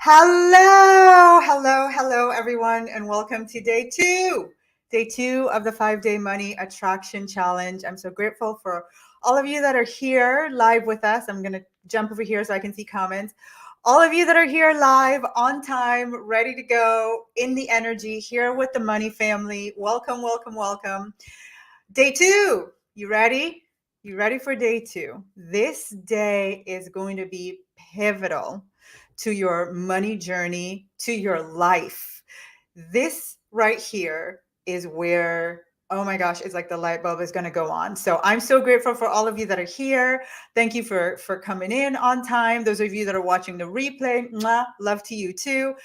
Hello, everyone, and welcome to day two of the 5 day money attraction challenge. I'm so grateful for all of you that are here live with us. I'm going to jump over here so I can see comments. All of you that are here live on time, ready to go in the energy here with the money family. Welcome. Day two, you ready? You ready for day two? This day is going to be pivotal to your money journey, to your life. This right here is where, oh my gosh, it's like the light bulb is going to go on. So I'm so grateful for all of you that are here. Thank you for coming in on time. Those of you that are watching the replay, mwah, love to you too.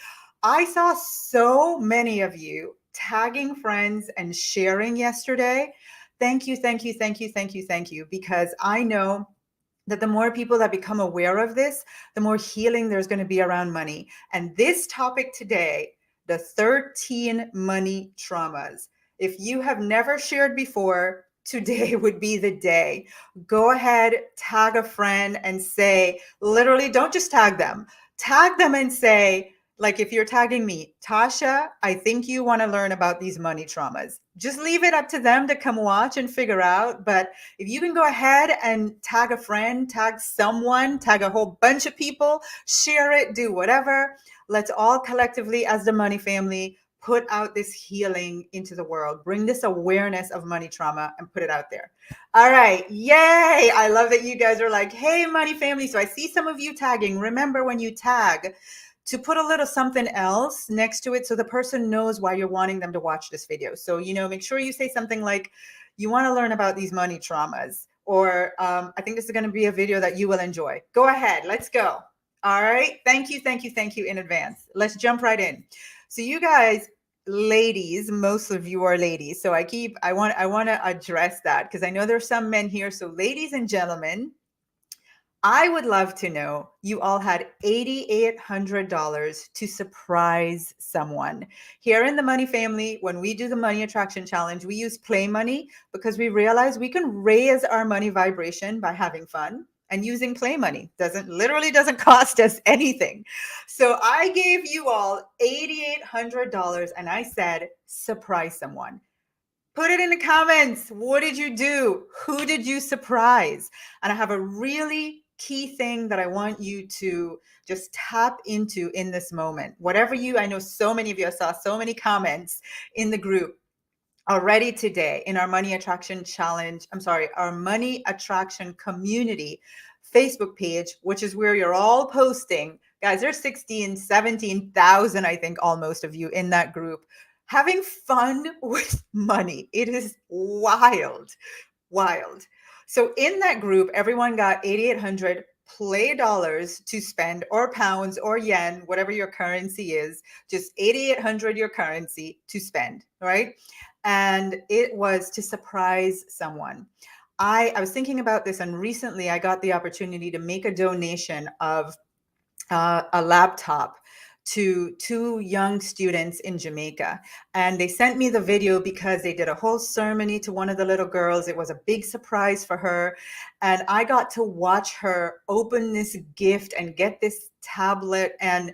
I saw so many of you tagging friends and sharing yesterday. Thank you, because I know that the more people that become aware of this, the more healing there's going to be around money. And this topic today, the 13 money traumas. If you have never shared before, today would be the day. Go ahead, tag a friend and say, literally, don't just tag them and say, like if you're tagging me, Tasha, I think you want to learn about these money traumas. Just leave it up to them to come watch and figure out. But if you can go ahead and tag a friend, tag someone, tag a whole bunch of people, share it, do whatever. Let's all collectively, as the money family, put out this healing into the world. Bring this awareness of money trauma and put it out there. All right. Yay. I love that you guys are like, hey, money family. So I see some of you tagging. Remember when you tag, to put a little something else next to it so the person knows why you're wanting them to watch this video. So, make sure you say something like, you want to learn about these money traumas, or I think this is going to be a video that you will enjoy. Go ahead. Let's go. All right. Thank you in advance. Let's jump right in. So you guys, ladies, most of you are ladies. So I want to address that because I know there's some men here. So ladies and gentlemen, I would love to know, you all had $8,800 to surprise someone. Here in the Money Family, when we do the Money Attraction Challenge, we use play money because we realize we can raise our money vibration by having fun and using play money. Literally doesn't cost us anything. So I gave you all $8,800 and I said, surprise someone. Put it in the comments. What did you do? Who did you surprise? And I have a really key thing that I want you to just tap into in this moment. I know so many of you, I saw so many comments in the group already today in our Money Attraction Challenge. Our Money Attraction Community Facebook page, which is where you're all posting. Guys, there's 17,000, I think, almost of you in that group. Having fun with money. It is wild. So in that group, everyone got 8,800 play dollars to spend, or pounds or yen, whatever your currency is, just 8,800 your currency to spend, right? And it was to surprise someone. I was thinking about this, and recently I got the opportunity to make a donation of a laptop to two young students in Jamaica. And they sent me the video because they did a whole ceremony to one of the little girls. It was a big surprise for her. And I got to watch her open this gift and get this tablet, and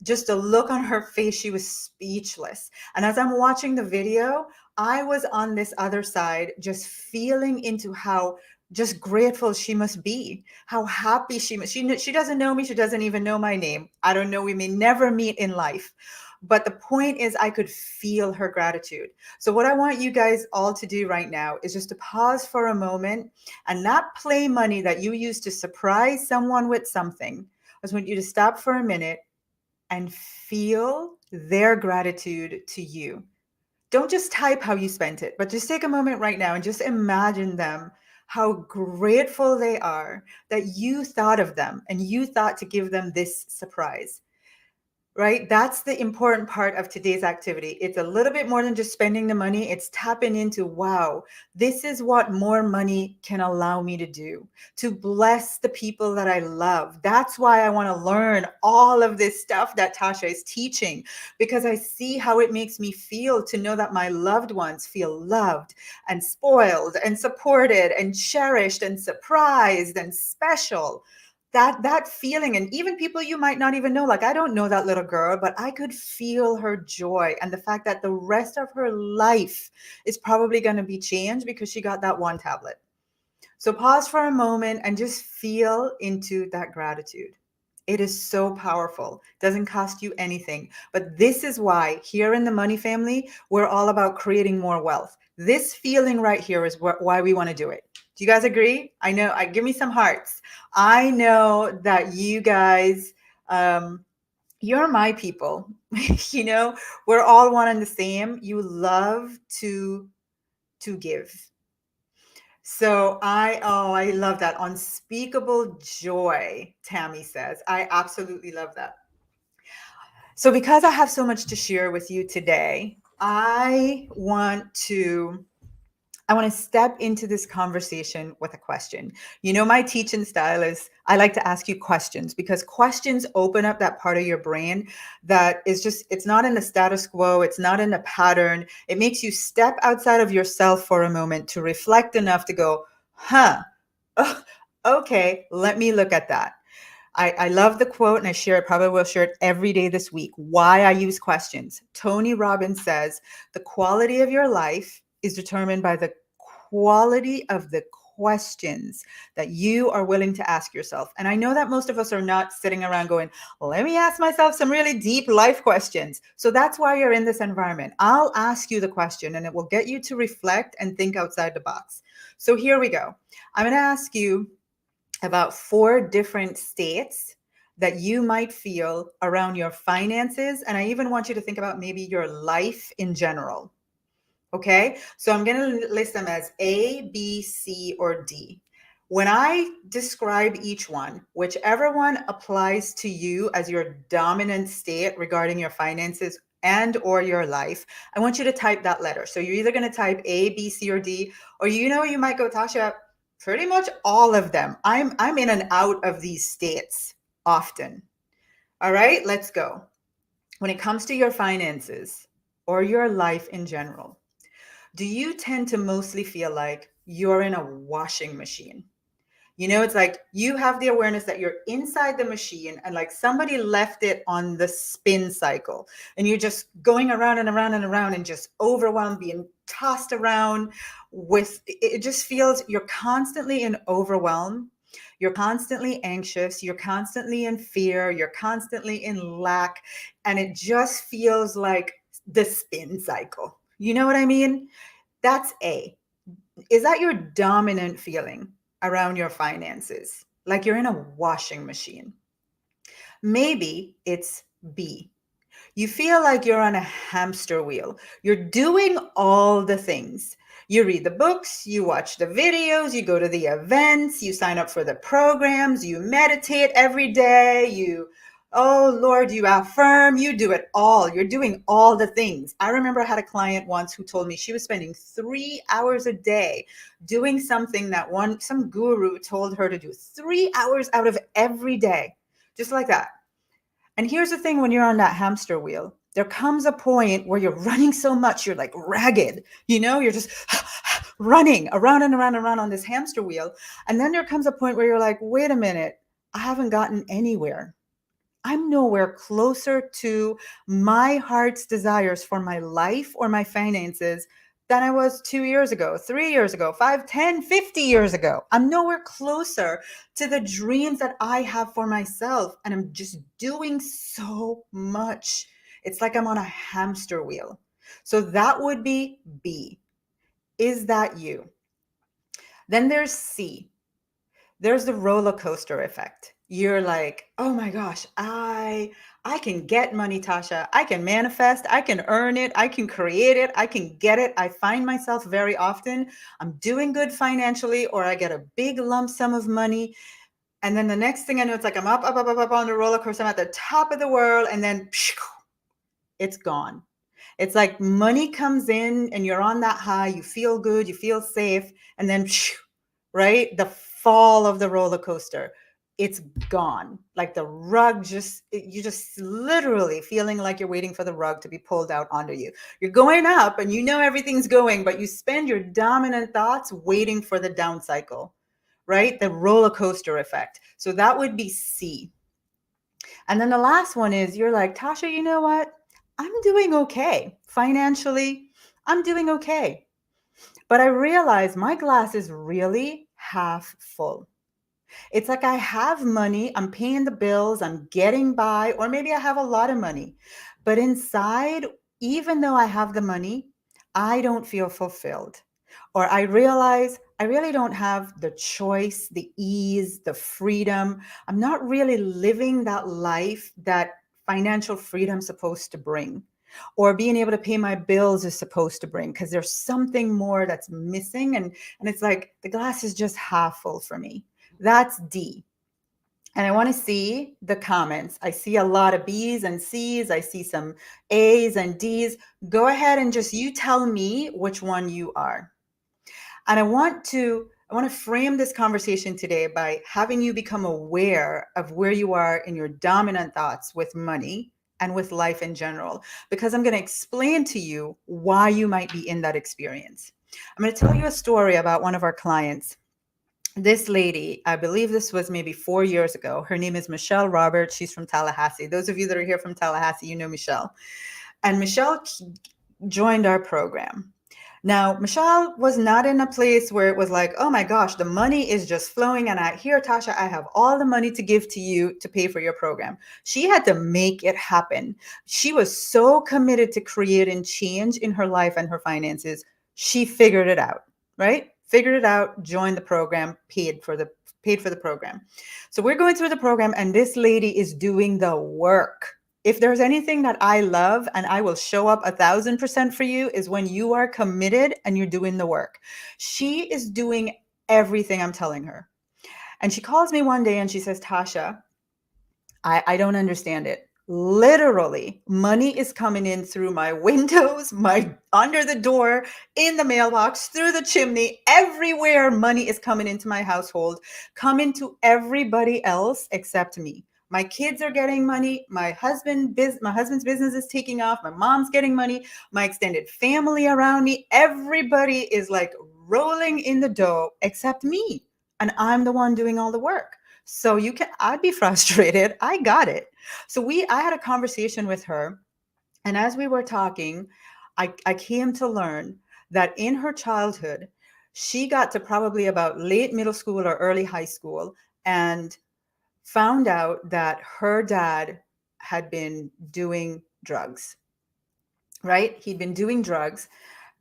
just the look on her face, she was speechless. And as I'm watching the video, I was on this other side, just feeling into how just grateful she must be, how happy she doesn't know me. She doesn't even know my name. I don't know. We may never meet in life. But the point is, I could feel her gratitude. So what I want you guys all to do right now is just to pause for a moment, and that play money that you use to surprise someone with something, I just want you to stop for a minute and feel their gratitude to you. Don't just type how you spent it, but just take a moment right now and just imagine them, how grateful they are that you thought of them and you thought to give them this surprise. Right? That's the important part of today's activity. It's a little bit more than just spending the money. It's tapping into, wow, this is what more money can allow me to do, to bless the people that I love. That's why I want to learn all of this stuff that Tasha is teaching, because I see how it makes me feel to know that my loved ones feel loved and spoiled and supported and cherished and surprised and special. that feeling, and even people you might not even know, like I don't know that little girl, but I could feel her joy and the fact that the rest of her life is probably going to be changed because she got that one tablet. So pause for a moment and just feel into that gratitude. It is so powerful. Doesn't cost you anything. But this is why here in the Money Family, we're all about creating more wealth. This feeling right here is why we want to do it. Do you guys agree? I know. Give me some hearts. I know that you guys, you're my people. You know, we're all one and the same. You love to give. So I love that. Unspeakable joy, Tammy says. I absolutely love that. So because I have so much to share with you today, I want to step into this conversation with a question. You know, my teaching style is I like to ask you questions because questions open up that part of your brain that is just, it's not in the status quo, it's not in a pattern. It makes you step outside of yourself for a moment to reflect enough to go, huh, oh, okay, let me look at that. I love the quote and I share it, probably will share it every day this week. Why I use questions. Tony Robbins says, the quality of your life is determined by the quality of the questions that you are willing to ask yourself. And I know that most of us are not sitting around going, let me ask myself some really deep life questions. So that's why you're in this environment. I'll ask you the question and it will get you to reflect and think outside the box. So here we go. I'm going to ask you about 4 different states that you might feel around your finances. And I even want you to think about maybe your life in general. Okay. So I'm going to list them as A, B, C, or D. When I describe each one, whichever one applies to you as your dominant state regarding your finances and or your life, I want you to type that letter. So you're either going to type A, B, C, or D, or you might go, Tasha, pretty much all of them. I'm in and out of these states often. All right, let's go. When it comes to your finances or your life in general, do you tend to mostly feel like you're in a washing machine? You know, it's like you have the awareness that you're inside the machine and like somebody left it on the spin cycle and you're just going around and around and around and just overwhelmed, being tossed around with it just feels you're constantly in overwhelm. You're constantly anxious. You're constantly in fear. You're constantly in lack. And it just feels like the spin cycle. You know what I mean? That's A. Is that your dominant feeling around your finances? Like you're in a washing machine. Maybe it's B. You feel like you're on a hamster wheel. You're doing all the things. You read the books, you watch the videos, you go to the events, you sign up for the programs, you meditate every day, oh Lord, you affirm, you do it all. You're doing all the things. I remember I had a client once who told me she was spending 3 hours a day doing something that some guru told her to do. 3 hours out of every day, just like that. And here's the thing, when you're on that hamster wheel, there comes a point where you're running so much, you're like ragged, you're just running around and around and around on this hamster wheel. And then there comes a point where you're like, wait a minute, I haven't gotten anywhere. I'm nowhere closer to my heart's desires for my life or my finances than I was 2 years ago, 3 years ago, 5, 10, 50 years ago. I'm nowhere closer to the dreams that I have for myself. And I'm just doing so much. It's like I'm on a hamster wheel. So that would be B. Is that you? Then there's C. There's the roller coaster effect. You're like, oh my gosh, I can get money, Tasha. I can manifest, I can earn it, I can create it, I can get it. I find myself very often, I'm doing good financially, or I get a big lump sum of money. And then the next thing I know, it's like I'm up, up, up, up, up on the roller coaster. I'm at the top of the world, and then it's gone. It's like money comes in and you're on that high, you feel good, you feel safe, and then right? The fall of the roller coaster. It's gone. Like the rug you just literally feeling like you're waiting for the rug to be pulled out under you. You're going up and everything's going, but you spend your dominant thoughts waiting for the down cycle, right? The roller coaster effect. So that would be C. And then the last one is you're like, Tasha, you know what? I'm doing okay. Financially, I'm doing okay. But I realize my glass is really half full. It's like I have money, I'm paying the bills, I'm getting by, or maybe I have a lot of money. But inside, even though I have the money, I don't feel fulfilled. Or I realize I really don't have the choice, the ease, the freedom. I'm not really living that life that financial freedom is supposed to bring, or being able to pay my bills is supposed to bring, because there's something more that's missing. And it's like the glass is just half full for me. That's D. And I want to see the comments. I see a lot of B's and C's. I see some A's and D's. Go ahead and just you tell me which one you are. And I want to frame this conversation today by having you become aware of where you are in your dominant thoughts with money and with life in general, because I'm going to explain to you why you might be in that experience. I'm going to tell you a story about one of our clients. This lady, I believe this was maybe 4 years ago. Her name is Michelle Roberts. She's from Tallahassee. Those of you that are here from Tallahassee, you know Michelle. And Michelle joined our program. Now, Michelle was not in a place where it was like, oh my gosh, the money is just flowing. And here, Tasha, I have all the money to give to you to pay for your program. She had to make it happen. She was so committed to creating change in her life and her finances. She figured it out, right? Figured it out, joined the program, paid for the program. So we're going through the program, and this lady is doing the work. If there's anything that I love and I will show up 1,000% for you, is when you are committed and you're doing the work. She is doing everything I'm telling her. And she calls me one day and she says, Tasha, I don't understand it. Literally, money is coming in through my windows, my under the door, in the mailbox, through the chimney, everywhere money is coming into my household, coming to everybody else except me. My kids are getting money. My husband's business is taking off. My mom's getting money. My extended family around me, everybody is like rolling in the dough except me. And I'm the one doing all the work. So I'd be frustrated. I got it. So I had a conversation with her. And as we were talking, I came to learn that in her childhood, she got to probably about late middle school or early high school and found out that her dad had been doing drugs, right? He'd been doing drugs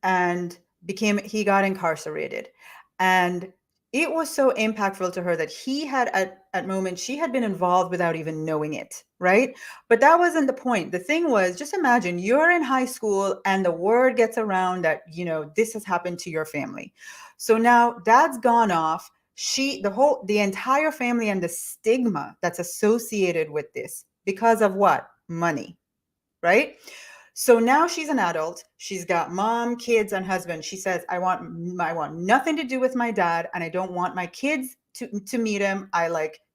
and he got incarcerated. And it was so impactful to her that he had at moments she had been involved without even knowing it, right? But that wasn't the point. The thing was, just imagine you're in high school and the word gets around that, this has happened to your family. So now dad's gone off. The entire family, and the stigma that's associated with this because of what? Money, right? So now she's an adult. She's got mom, kids, and husband. She says, I want nothing to do with my dad, and I don't want my kids to meet him.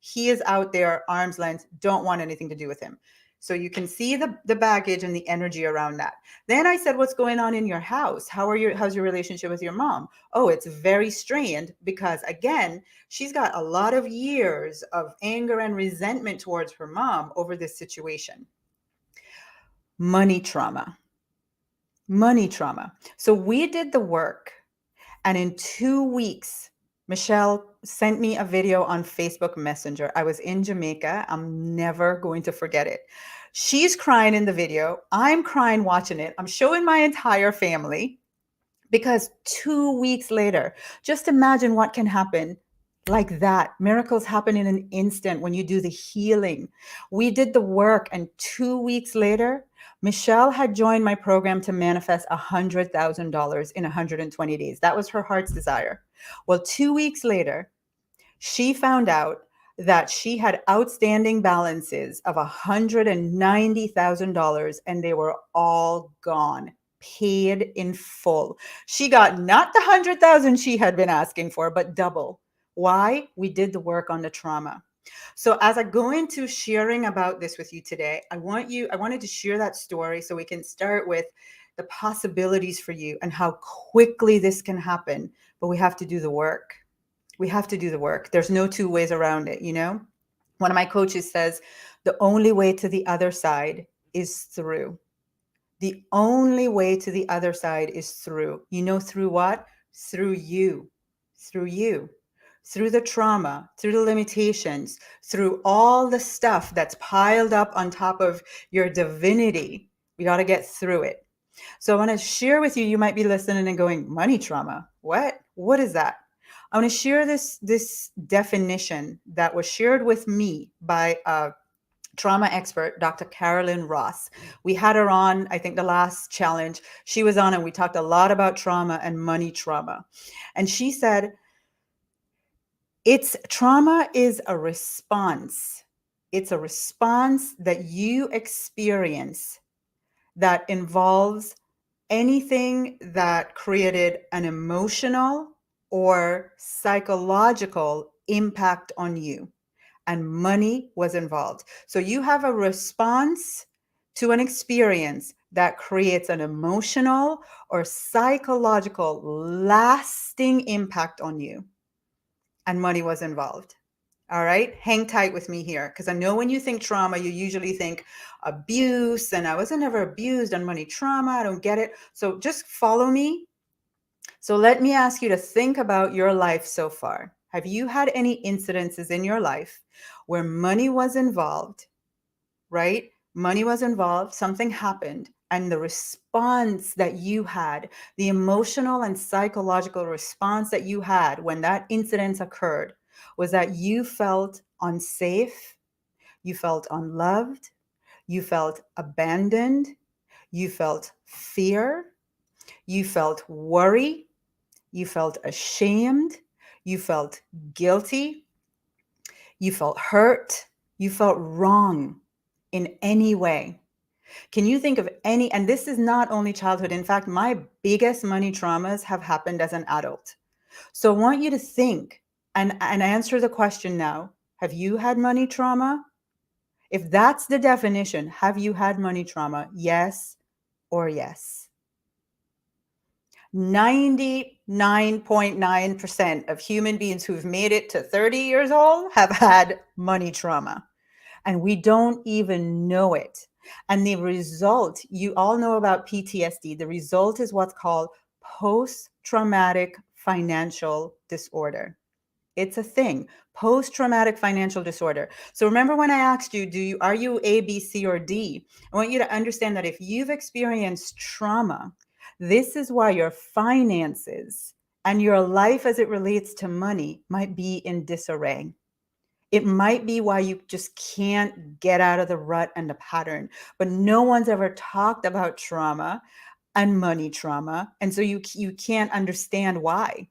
He is out there, arm's length, don't want anything to do with him. So you can see the baggage and the energy around that. Then I said, what's going on in your house? How's your relationship with your mom? Oh, it's very strained because, again, she's got a lot of years of anger and resentment towards her mom over this situation. Money trauma. So we did the work, and in 2 weeks, Michelle sent me a video on Facebook Messenger. I was in Jamaica. I'm never going to forget it. She's crying in the video. I'm crying watching it. I'm showing my entire family, because 2 weeks later, just imagine what can happen like that. Miracles happen in an instant when you do the healing. We did the work, and 2 weeks later, Michelle had joined my program to manifest $100,000 in 120 days. That was her heart's desire. Well, 2 weeks later, she found out that she had outstanding balances of $190,000, and they were all gone, paid in full. She got not the 100,000 she had been asking for, but double. Why? We did the work on the trauma. So as I go into sharing about this with you today, I wanted to share that story so we can start with the possibilities for you and how quickly this can happen, but we have to do the work. We have to do the work. There's no two ways around it, you know? One of my coaches says, the only way to the other side is through. The only way to the other side is through. You know, through what? Through you, through you, through the trauma, through the limitations, through all the stuff that's piled up on top of your divinity. We got to get through it. So I want to share with you, you might be listening and going, money trauma. What? What is that? I want to share this definition that was shared with me by a trauma expert, Dr. Carolyn Ross. We had her on, I think, the last challenge. She was on and we talked a lot about trauma and money trauma. And she said, trauma is a response. It's a response that you experience that involves anything that created an emotional or psychological impact on you. And money was involved. So you have a response to an experience that creates an emotional or psychological lasting impact on you. And money was involved. All right, hang tight with me here, because I know when you think trauma, you usually think abuse, and I wasn't ever abused on money trauma. I don't get it. So just follow me. So let me ask you to think about your life so far. Have you had any incidences in your life where money was involved, right? Money was involved, something happened, and the response that you had, the emotional and psychological response that you had when that incident occurred, was that you felt unsafe, you felt unloved, you felt abandoned, you felt fear, you felt worry, you felt ashamed, you felt guilty, you felt hurt, you felt wrong in any way. Can you think of any, and this is not only childhood. In fact, my biggest money traumas have happened as an adult. So I want you to think and answer the question now. Have you had money trauma? If that's the definition, have you had money trauma? Yes or yes. 99.9% of human beings who've made it to 30 years old have had money trauma, and we don't even know it. And the result, you all know about PTSD. The result is what's called post-traumatic financial disorder. It's a thing, post-traumatic financial disorder. So remember when I asked you, are you A, B, C, or D? I want you to understand that if you've experienced trauma, this is why your finances and your life as it relates to money might be in disarray. It might be why you just can't get out of the rut and the pattern. But no one's ever talked about trauma and money trauma. And so you can't understand why,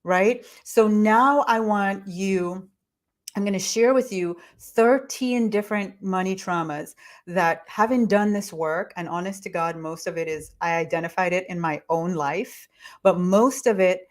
right? So now I'm going to share with you 13 different money traumas that, having done this work, and honest to God, most of it is, I identified it in my own life, but most of it,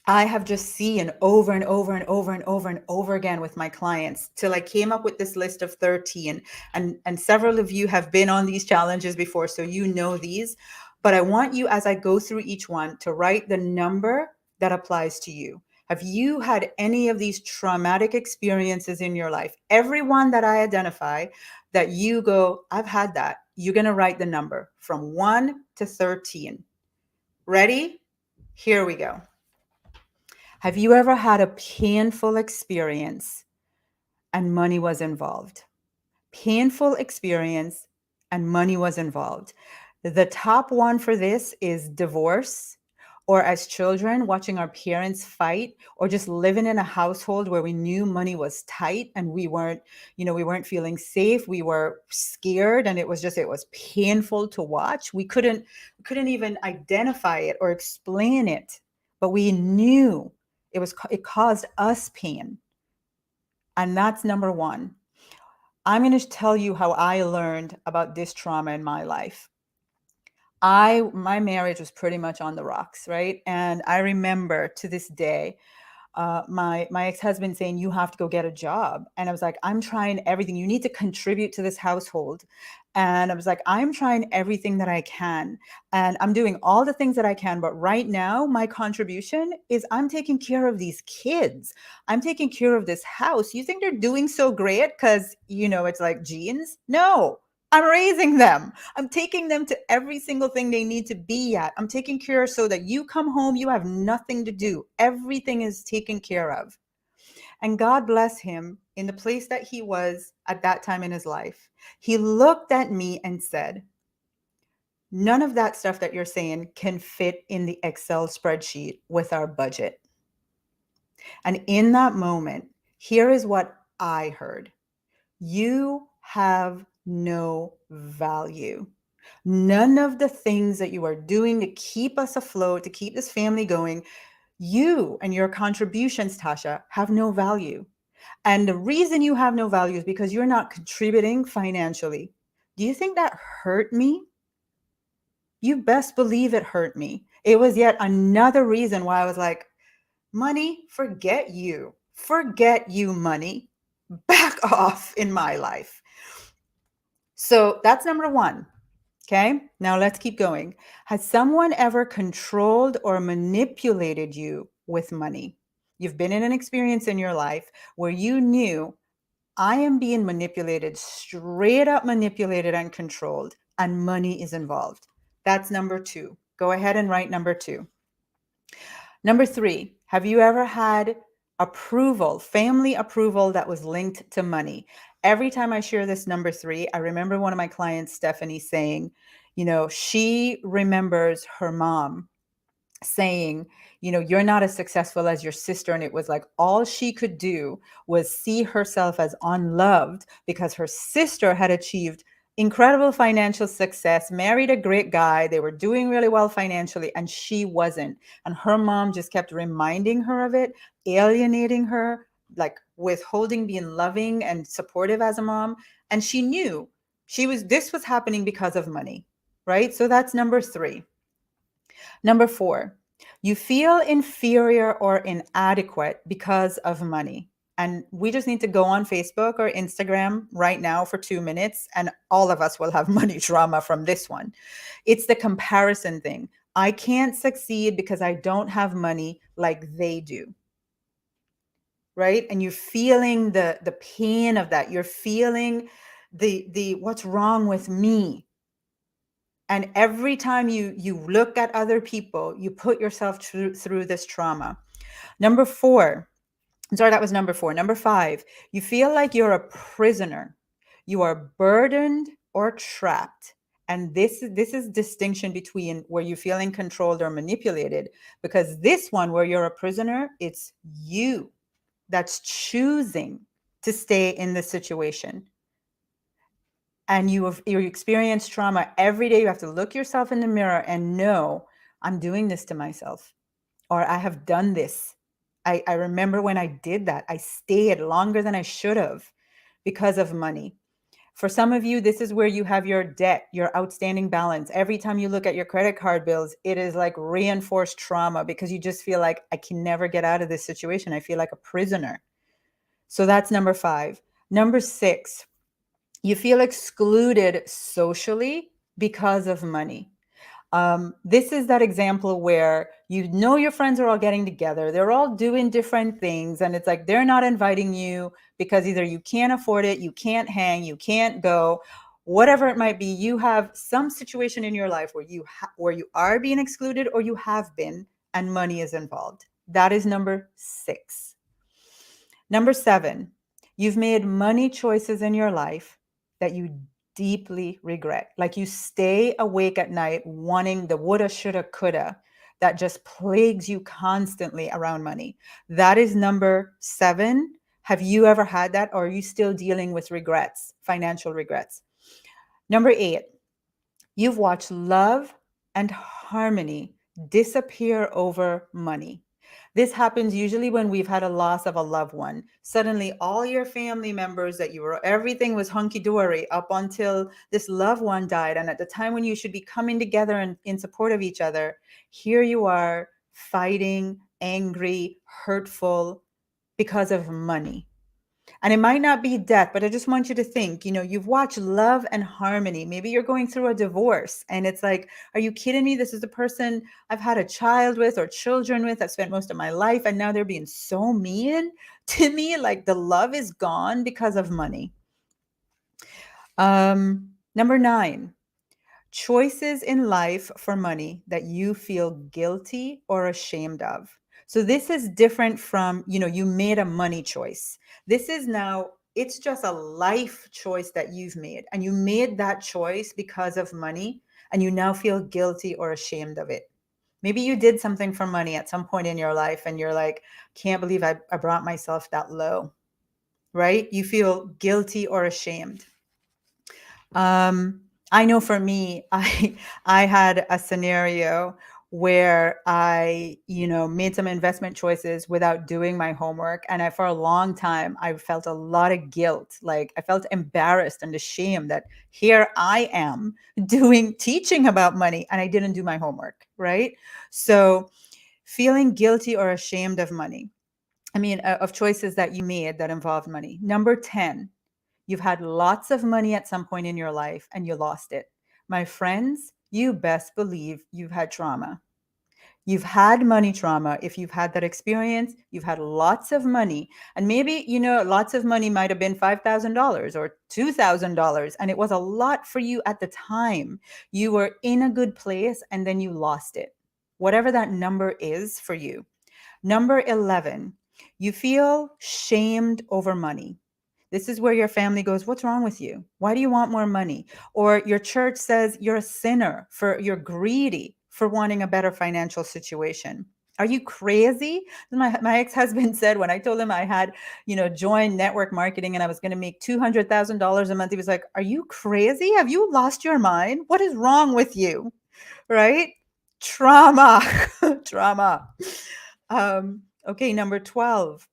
I have just seen over and over and over and over and over again with my clients, till I came up with this list of 13. And several of you have been on these challenges before, so you know these. But I want you, as I go through each one, to write the number that applies to you. Have you had any of these traumatic experiences in your life? Every one that I identify that you go, I've had that, you're going to write the number from 1 to 13. Ready? Here we go. Have you ever had a painful experience and money was involved? Painful experience and money was involved. The top one for this is divorce, or as children, watching our parents fight, or just living in a household where we knew money was tight and we weren't feeling safe. We were scared, and it was painful to watch. We couldn't even identify it or explain it, but we knew it caused us pain. And that's number one. I'm going to tell you how I learned about this trauma in my life. My marriage was pretty much on the rocks, right? And I remember to this day, my ex-husband saying, you have to go get a job. And I was like, I'm trying everything. You need to contribute to this household. And I was like, I'm trying everything that I can. And I'm doing all the things that I can. But right now, my contribution is I'm taking care of these kids. I'm taking care of this house. You think they're doing so great because, it's like genes? No. I'm raising them. I'm taking them to every single thing they need to be at. I'm taking care so that you come home, you have nothing to do. Everything is taken care of. And God bless him in the place that he was at that time in his life. He looked at me and said, none of that stuff that you're saying can fit in the Excel spreadsheet with our budget. And in that moment, here is what I heard. You have no value. None of the things that you are doing to keep us afloat, to keep this family going, you and your contributions, Tasha, have no value. And the reason you have no value is because you're not contributing financially. Do you think that hurt me? You best believe it hurt me. It was yet another reason why I was like, money, forget you. Forget you, money. Back off in my life. So that's number one. Okay, now let's keep going. Has someone ever controlled or manipulated you with money? You've been in an experience in your life where you knew, I am being manipulated, straight up manipulated and controlled, and money is involved. That's number two. Go ahead and write number two. Number three, have you ever had approval, family approval that was linked to money? Every time I share this number three, I remember one of my clients, Stephanie, saying, she remembers her mom saying, you're not as successful as your sister. And it was like all she could do was see herself as unloved because her sister had achieved incredible financial success, married a great guy. They were doing really well financially, and she wasn't. And her mom just kept reminding her of it, alienating her, like withholding being loving and supportive as a mom. And she knew this was happening because of money, right? So that's number three. Number four, you feel inferior or inadequate because of money. And we just need to go on Facebook or Instagram right now for 2 minutes, and all of us will have money trauma from this one. It's the comparison thing. I can't succeed because I don't have money like they do. Right? And you're feeling the pain of that. You're feeling the what's wrong with me. And every time you look at other people, you put yourself through this trauma. Number four, sorry, that was number four. Number five, you feel like you're a prisoner. You are burdened or trapped. And this is distinction between where you're feeling controlled or manipulated, because this one where you're a prisoner, it's you that's choosing to stay in the situation. And you experience trauma every day. You have to look yourself in the mirror and know, I'm doing this to myself, or I have done this. I remember when I did that. I stayed longer than I should have because of money. For some of you, this is where you have your debt, your outstanding balance. Every time you look at your credit card bills, it is like reinforced trauma because you just feel like, I can never get out of this situation. I feel like a prisoner. So that's number five. Number six, you feel excluded socially because of money. This is that example where your friends are all getting together. They're all doing different things. And it's like they're not inviting you because either you can't afford it, you can't hang, you can't go, whatever it might be. You have some situation in your life where you are being excluded or you have been, and money is involved. That is number six. Number seven, you've made money choices in your life that you deeply regret. Like you stay awake at night wanting the woulda, shoulda, coulda that just plagues you constantly around money. That is number seven. Have you ever had that, or are you still dealing with regrets, financial regrets? Number eight, you've watched love and harmony disappear over money. This happens usually when we've had a loss of a loved one. Suddenly, all your family members everything was hunky-dory up until this loved one died. And at the time when you should be coming together and in support of each other, here you are fighting, angry, hurtful because of money. And it might not be death, but I just want you to think, you've watched Love and Harmony. Maybe you're going through a divorce and it's like, are you kidding me? This is the person I've had a child with or children with. I've spent most of my life and now they're being so mean to me. Like the love is gone because of money. Number 9, choices in life for money that you feel guilty or ashamed of. So this is different from, you made a money choice. This is now, it's just a life choice that you've made. And you made that choice because of money, and you now feel guilty or ashamed of it. Maybe you did something for money at some point in your life and you're like, can't believe I brought myself that low, right? You feel guilty or ashamed. I know for me, I had a scenario where I, made some investment choices without doing my homework. And for a long time, I felt a lot of guilt. Like I felt embarrassed and ashamed that here I am teaching about money and I didn't do my homework, right? So feeling guilty or ashamed of money. Of choices that you made that involved money. Number 10, you've had lots of money at some point in your life and you lost it. My friends, you best believe you've had trauma. You've had money trauma. If you've had that experience, you've had lots of money. And maybe, lots of money might have been $5,000 or $2,000. And it was a lot for you at the time. You were in a good place and then you lost it. Whatever that number is for you. Number 11, you feel shamed over money. This is where your family goes, what's wrong with you? Why do you want more money? Or your church says you're a sinner, you're greedy for wanting a better financial situation. Are you crazy? My ex-husband said when I told him I had, joined network marketing and I was going to make $200,000 a month, he was like, are you crazy? Have you lost your mind? What is wrong with you? Right? Trauma, trauma. Okay, number 12.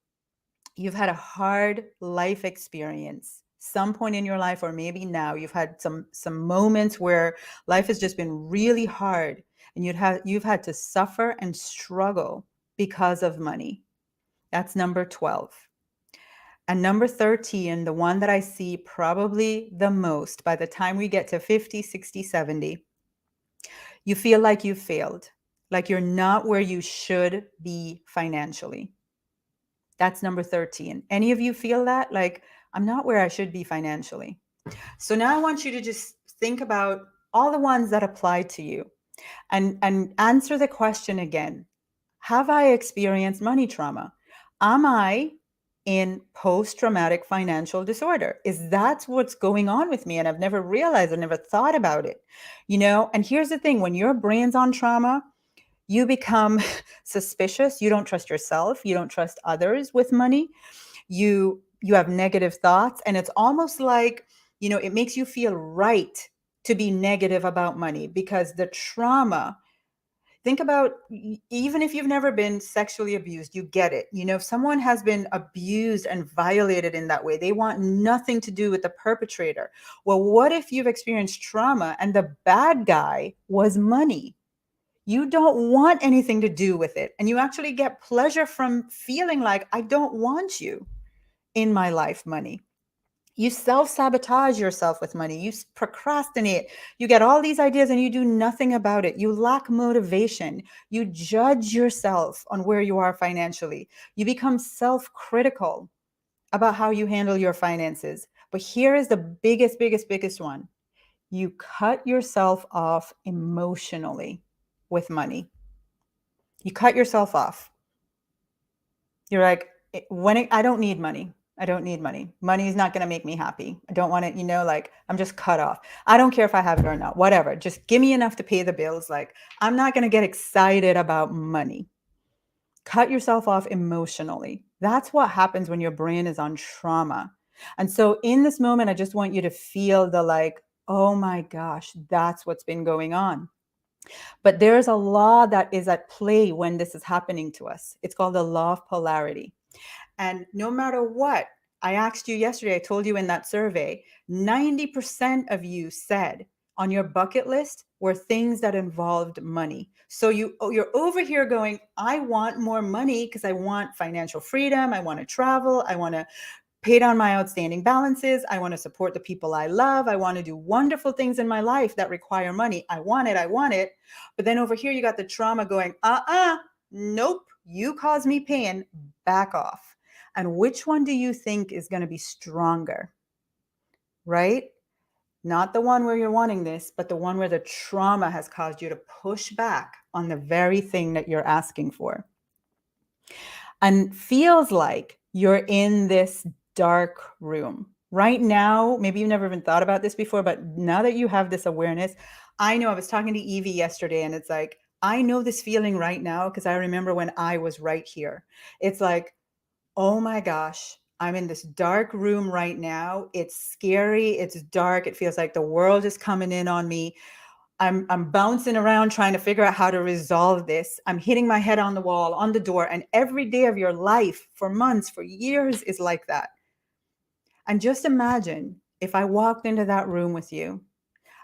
You've had a hard life experience. Some point in your life, or maybe now, you've had some moments where life has just been really hard, and you've had to suffer and struggle because of money. That's number 12. And number 13, the one that I see probably the most by the time we get to 50, 60, 70, you feel like you failed, like you're not where you should be financially. That's number 13. Any of you feel that? Like, I'm not where I should be financially. So now I want you to just think about all the ones that apply to you and answer the question again. Have I experienced money trauma? Am I in post-traumatic financial disorder? Is that what's going on with me? And I've never realized, I never thought about it, And here's the thing, when your brain's on trauma, you become suspicious. You don't trust yourself. You don't trust others with money. You have negative thoughts. And it's almost like, it makes you feel right to be negative about money because the trauma, think about, even if you've never been sexually abused, you get it. If someone has been abused and violated in that way, they want nothing to do with the perpetrator. Well, what if you've experienced trauma and the bad guy was money? You don't want anything to do with it. And you actually get pleasure from feeling like, I don't want you in my life, money. You self-sabotage yourself with money. You procrastinate. You get all these ideas and you do nothing about it. You lack motivation. You judge yourself on where you are financially. You become self-critical about how you handle your finances. But here is the biggest one. You cut yourself off emotionally with money. You cut yourself off. You're like, I don't need money. I don't need money. Money is not going to make me happy. I don't want it, like I'm just cut off. I don't care if I have it or not, whatever. Just give me enough to pay the bills. Like I'm not going to get excited about money. Cut yourself off emotionally. That's what happens when your brain is on trauma. And so in this moment, I just want you to feel the like, oh my gosh, that's what's been going on. But there's a law that is at play when this is happening to us. It's called the law of polarity. And no matter what, I asked you yesterday, I told you in that survey, 90% of you said on your bucket list were things that involved money. So you're over here going, I want more money because I want financial freedom, I want to travel, I want to pay down my outstanding balances, I want to support the people I love, I want to do wonderful things in my life that require money. I want it, I want it. But then over here you got the trauma going, nope, you caused me pain, back off. And which one do you think is going to be stronger? Right? Not the one where you're wanting this, but the one where the trauma has caused you to push back on the very thing that you're asking for. And feels like you're in this dark room. Right now, maybe you've never even thought about this before, but now that you have this awareness, I know I was talking to Evie yesterday, and it's like, I know this feeling right now because I remember when I was right here. It's like, oh my gosh, I'm in this dark room right now. It's scary. It's dark. It feels like the world is coming in on me. I'm bouncing around trying to figure out how to resolve this. I'm hitting my head on the wall, on the door, and every day of your life for months, for years is like that. And just imagine if I walked into that room with you,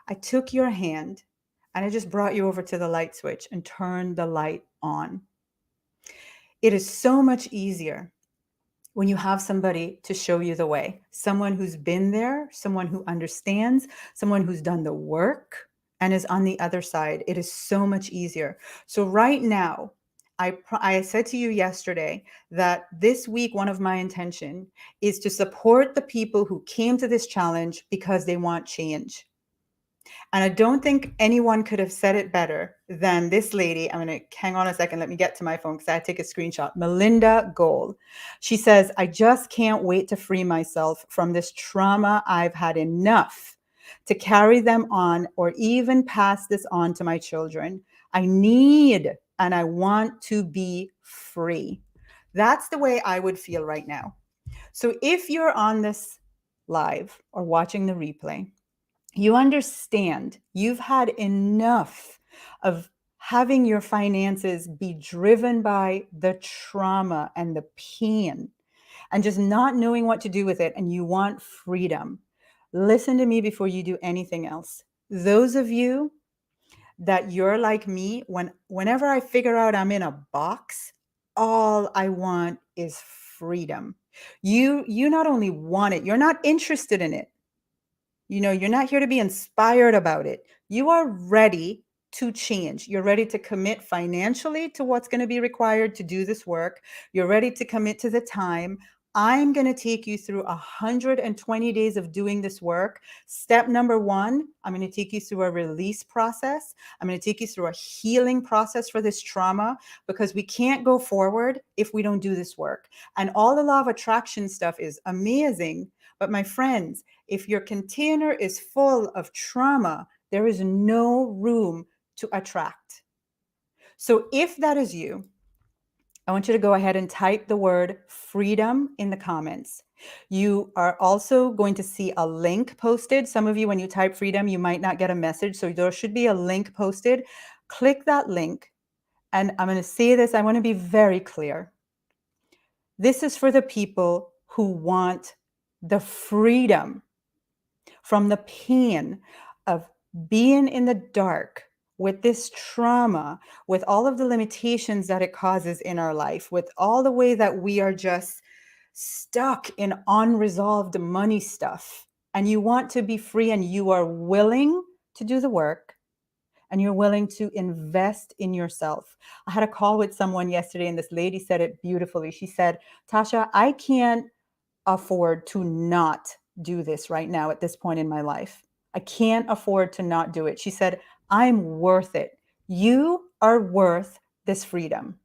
I took your hand and I just brought you over to the light switch and turned the light on. It is so much easier when you have somebody to show you the way, someone who's been there, someone who understands, someone who's done the work and is on the other side. It is so much easier. So right now, I said to you yesterday that this week, one of my intention is to support the people who came to this challenge because they want change. And I don't think anyone could have said it better than this lady. I'm going to hang on a second. Let me get to my phone because I take a screenshot. Melinda Gold. She says, I just can't wait to free myself from this trauma. I've had enough to carry them on or even pass this on to my children. I need and I want to be free. That's the way I would feel right now. So if you're on this live or watching the replay, you understand you've had enough of having your finances be driven by the trauma and the pain and just not knowing what to do with it, and you want freedom. Listen to me before you do anything else. Those of you that you're like me, whenever I figure out I'm in a box, all I want is freedom. You not only want it, you're not interested in it. You're not here to be inspired about it. You are ready to change. You're ready to commit financially to what's going to be required to do this work. You're ready to commit to the time. I'm going to take you through 120 days of doing this work. Step number 1, I'm going to take you through a release process. I'm going to take you through a healing process for this trauma because we can't go forward if we don't do this work. And all the law of attraction stuff is amazing. But my friends, if your container is full of trauma, there is no room to attract. So if that is you, I want you to go ahead and type the word freedom in the comments. You are also going to see a link posted. Some of you, when you type freedom, you might not get a message. So there should be a link posted. Click that link. And I'm going to say this. I want to be very clear. This is for the people who want the freedom from the pain of being in the dark with this trauma, with all of the limitations that it causes in our life, with all the way that we are just stuck in unresolved money stuff. And you want to be free and you are willing to do the work and you're willing to invest in yourself. I had a call with someone yesterday and this lady said it beautifully. She said, Tasha, I can't afford to not do this right now at this point in my life. I can't afford to not do it. She said, I'm worth it. You are worth this freedom.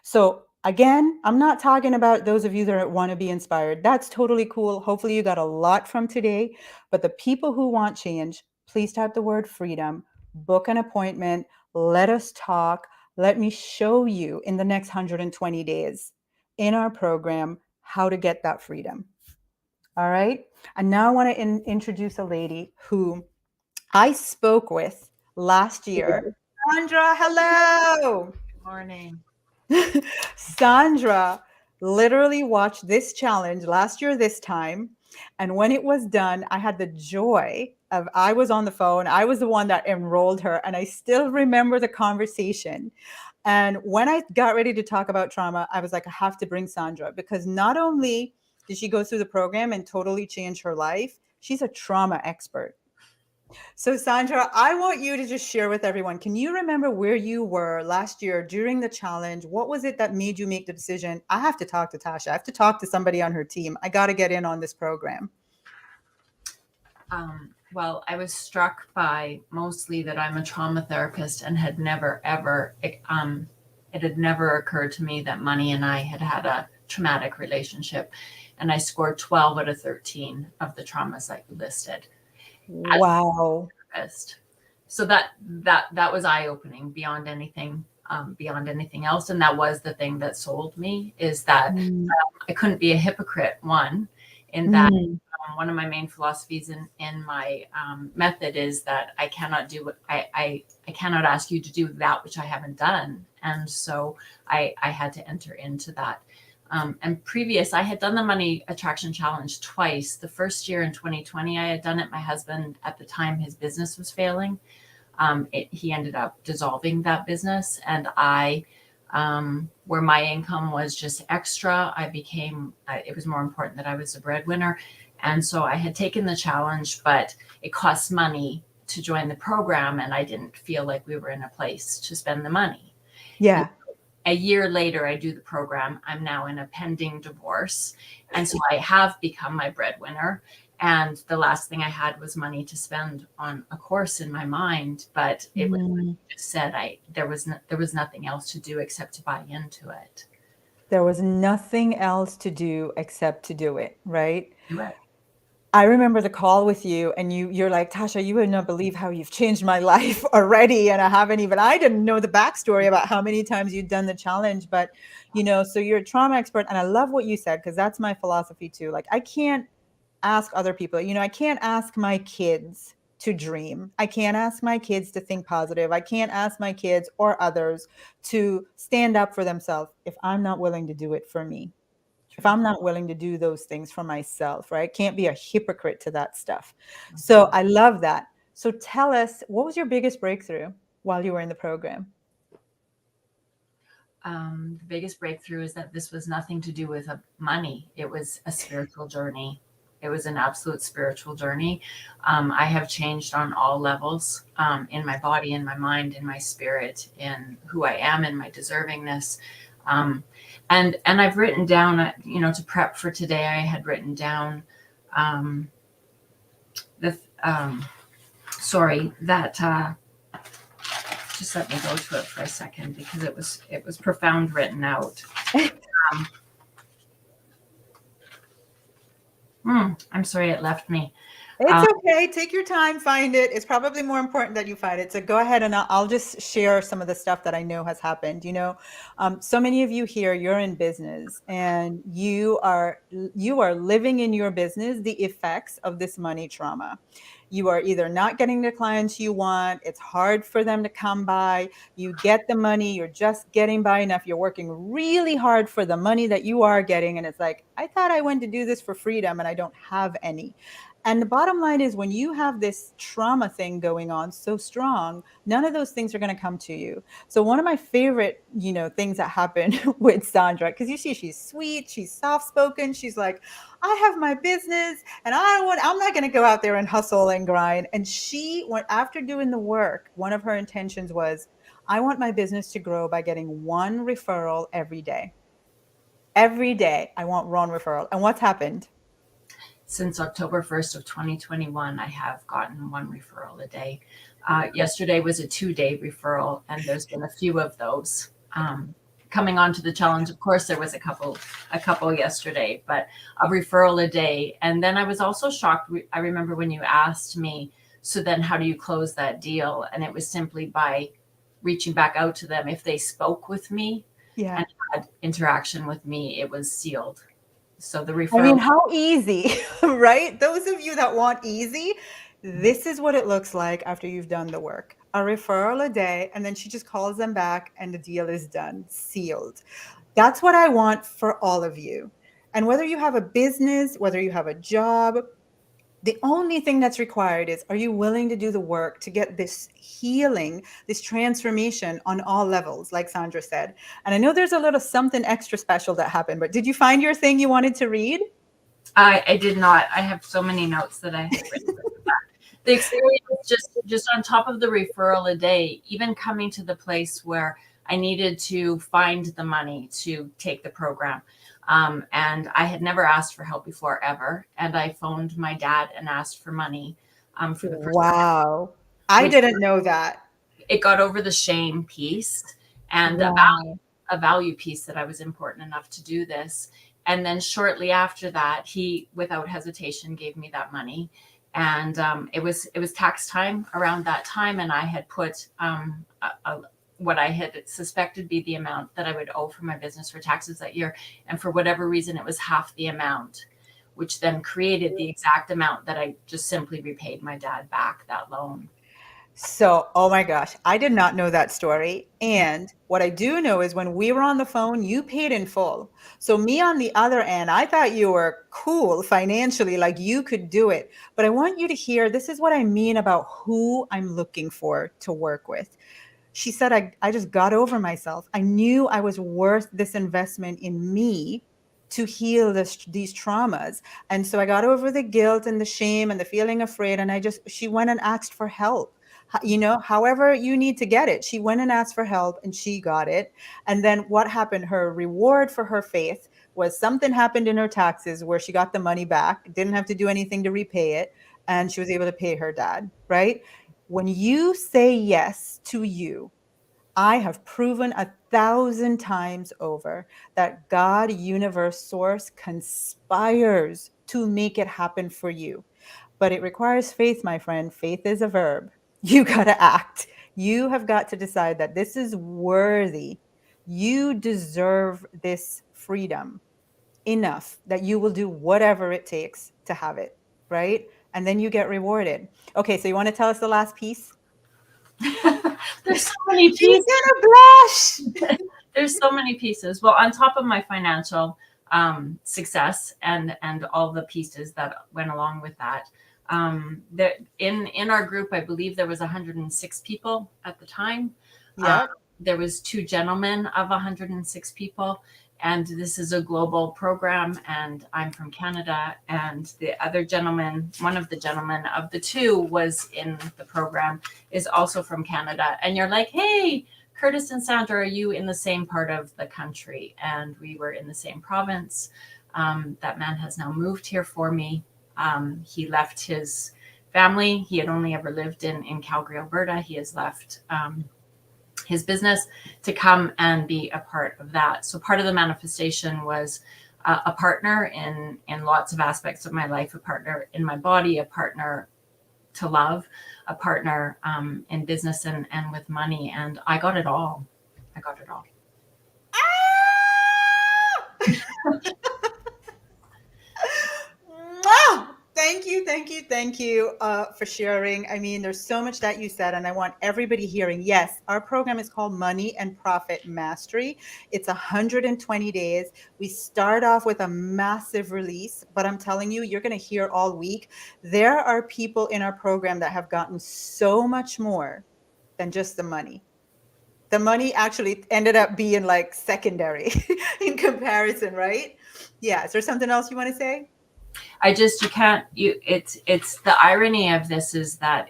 So again, I'm not talking about those of you that want to be inspired. That's totally cool. Hopefully you got a lot from today. But the people who want change, please type the word freedom, book an appointment, let us talk. Let me show you in the next 120 days in our program how to get that freedom. All right. And now I want to introduce a lady who I spoke with last year. Sandra, hello. Good morning. Sandra literally watched this challenge last year, this time. And when it was done, I had the joy of, I was on the phone, I was the one that enrolled her, and I still remember the conversation. And when I got ready to talk about trauma, I was like, I have to bring Sandra, because not only did she go through the program and totally change her life, she's a trauma expert. So, Sandra, I want you to just share with everyone. Can you remember where you were last year during the challenge? What was it that made you make the decision? I have to talk to Tasha. I have to talk to somebody on her team. I got to get in on this program. Well, I was struck by mostly that I'm a trauma therapist and had never, ever, it had never occurred to me that money and I had a traumatic relationship. And I scored 12 out of 13 of the traumas that you listed. Wow. So that was eye opening beyond anything else. And that was the thing that sold me, is that I couldn't be a hypocrite. One, in that one of my main philosophies in my method is that I cannot do what I cannot ask you to do that which I haven't done. And so I had to enter into that. And previous, I had done the Money Attraction Challenge twice. The first year in 2020, I had done it. My husband, at the time, his business was failing. He ended up dissolving that business. And I, where my income was just extra, it was more important that I was the breadwinner. And so I had taken the challenge, but it cost money to join the program. And I didn't feel like we were in a place to spend the money. Yeah. A year later, I do the program. I'm now in a pending divorce. And so I have become my breadwinner. And the last thing I had was money to spend on a course in my mind. But it was, like you just said, there was nothing else to do except to buy into it. There was nothing else to do except to do it, right? Right. I remember the call with you, and you're like, Tasha, you would not believe how you've changed my life already. And I didn't know the backstory about how many times you'd done the challenge, but so you're a trauma expert. And I love what you said, because that's my philosophy too. Like, I can't ask other people, I can't ask my kids to dream. I can't ask my kids to think positive. I can't ask my kids or others to stand up for themselves if I'm not willing to do it for me. If I'm not willing to do those things for myself, right? Can't be a hypocrite to that stuff. So I love that. So tell us, what was your biggest breakthrough while you were in the program? The biggest breakthrough is that this was nothing to do with money. It was a spiritual journey. It was an absolute spiritual journey. I have changed on all levels, in my body, in my mind, in my spirit, in who I am, in my deservingness. And I've written down, to prep for today, I had written down just let me go to it for a second, because it was profound written out. I'm sorry, it left me. It's okay. Take your time, find it. It's probably more important that you find it. So go ahead, and I'll just share some of the stuff that I know has happened. So many of you here, you're in business, and you are living in your business the effects of this money trauma. You are either not getting the clients you want. It's hard for them to come by. You get the money. You're just getting by enough. You're working really hard for the money that you are getting. And it's like, I thought I went to do this for freedom, and I don't have any. And the bottom line is, when you have this trauma thing going on so strong, none of those things are going to come to you. So one of my favorite, things that happen with Sandra, because you see, she's sweet, she's soft-spoken. She's like, I have my business, and I'm not going to go out there and hustle and grind. And she went, after doing the work, one of her intentions was, I want my business to grow by getting one referral every day. Every day, I want one referral. And what's happened? Since October 1st of 2021, I have gotten one referral a day. Yesterday was a 2-day referral, and there's been a few of those. Coming onto the challenge, of course, there was a couple yesterday, but a referral a day. And then I was also shocked. I remember when you asked me, so then how do you close that deal? And it was simply by reaching back out to them. If they spoke with me and had interaction with me, it was sealed. So the referral. I mean, how easy, right? Those of you that want easy, this is what it looks like after you've done the work. A referral a day, and then she just calls them back and the deal is done, sealed. That's what I want for all of you. And whether you have a business, whether you have a job, the only thing that's required is, are you willing to do the work to get this healing, this transformation on all levels, like Sandra said? And I know there's a little something extra special that happened, but did you find your thing you wanted to read? I did not. I have so many notes that I had written. The experience, just on top of the referral a day, even coming to the place where I needed to find the money to take the program. And I had never asked for help before, ever. And I phoned my dad and asked for money for the first time. Wow. I Which didn't know that. it got over the shame piece and Wow. a value piece that I was important enough to do this. And then shortly after that, he, without hesitation, gave me that money. And it was tax time around that time, and I had put what I had suspected be the amount that I would owe for my business for taxes that year. And for whatever reason, it was half the amount, which then created the exact amount that I just simply repaid my dad back that loan. So, oh my gosh, I did not know that story. And what I do know is when we were on the phone, you paid in full. So, me on the other end, I thought you were cool financially, like you could do it. But I want you to hear, this is what I mean about who I'm looking for to work with. She said, I just got over myself. I knew I was worth this investment in me to heal these traumas. And so I got over the guilt and the shame and the feeling afraid. And she went and asked for help. However you need to get it. She went and asked for help and she got it. And then what happened? Her reward for her faith was something happened in her taxes where she got the money back, didn't have to do anything to repay it. And she was able to pay her dad, right? When you say yes to you, I have proven 1,000 times over that God, universe, source conspires to make it happen for you. But it requires faith, my friend. Faith is a verb. You got to act. You have got to decide that this is worthy. You deserve this freedom enough that you will do whatever it takes to have it, right? And then you get rewarded. Okay, so you want to tell us the last piece? There's so many She's pieces. gonna blush. There's so many pieces. Well, on top of my financial success and all the pieces that went along with that, in our group, I believe there was 106 people at the time. Yeah. There was 2 gentlemen of 106 people, and this is a global program, and I'm from Canada, and the other gentleman, one of the gentlemen of the 2 was in the program, is also from Canada. And you're like, hey, Curtis and Sandra, are you in the same part of the country? And we were in the same province. That man has now moved here for me. He left his family. He had only ever lived in Calgary, Alberta. He has left his business to come and be a part of that. So part of the manifestation was a partner in lots of aspects of my life, a partner in my body, a partner to love, a partner in business and with money. And I got it all. I got it all. Thank you for sharing. I mean, there's so much that you said, and I want everybody hearing. Yes, our program is called Money and Profit Mastery. It's 120 days. We start off with a massive release, but I'm telling you, you're going to hear all week. There are people in our program that have gotten so much more than just the money. The money actually ended up being like secondary in comparison, right? Yeah. Is there something else you want to say? It's the irony of this is that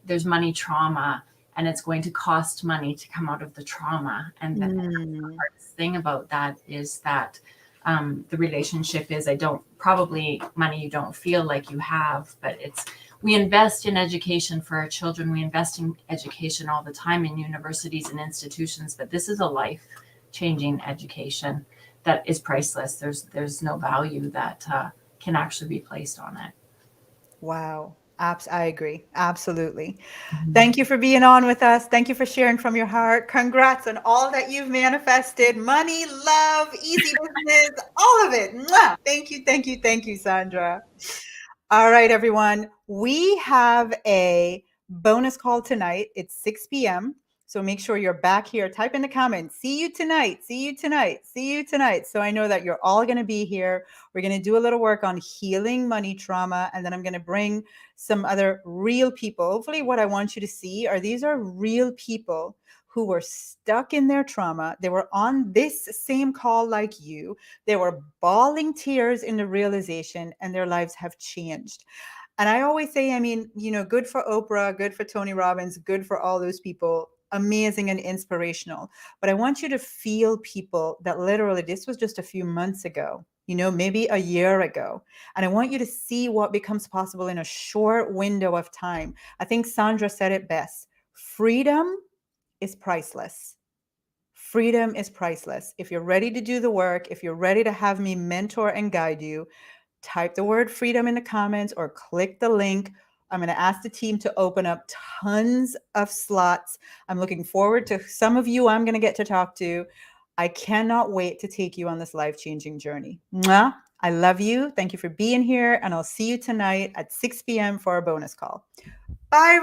there's money trauma, and it's going to cost money to come out of the trauma. And the hardest thing about that is that the relationship is, probably money you don't feel like you have, but we invest in education for our children. We invest in education all the time in universities and institutions, but this is a life-changing education that is priceless. There's no value that can actually be placed on it. Wow. I agree. Absolutely. Thank you for being on with us. Thank you for sharing from your heart. Congrats on all that you've manifested. Money, love, easy business, all of it. Mwah! Thank you. Thank you. Thank you, Sandra. All right, everyone. We have a bonus call tonight. It's 6 p.m. So make sure you're back here. Type in the comments, see you tonight, see you tonight, see you tonight. So I know that you're all going to be here. We're going to do a little work on healing money trauma. And then I'm going to bring some other real people. Hopefully what I want you to see are these are real people who were stuck in their trauma. They were on this same call like you. They were bawling tears in the realization, and their lives have changed. And I always say, I mean, you know, good for Oprah, good for Tony Robbins, good for all those people, amazing and inspirational. But I want you to feel people that literally, this was just a few months ago, you know, maybe a year ago. And I want you to see what becomes possible in a short window of time. I think Sandra said it best. Freedom is priceless. Freedom is priceless. If you're ready to do the work, if you're ready to have me mentor and guide you, type the word freedom in the comments or click the link. I'm going to ask the team to open up tons of slots. I'm looking forward to some of you I'm going to get to talk to. I cannot wait to take you on this life-changing journey. Mwah. I love you. Thank you for being here, and I'll see you tonight at 6 p.m. for our bonus call. Bye.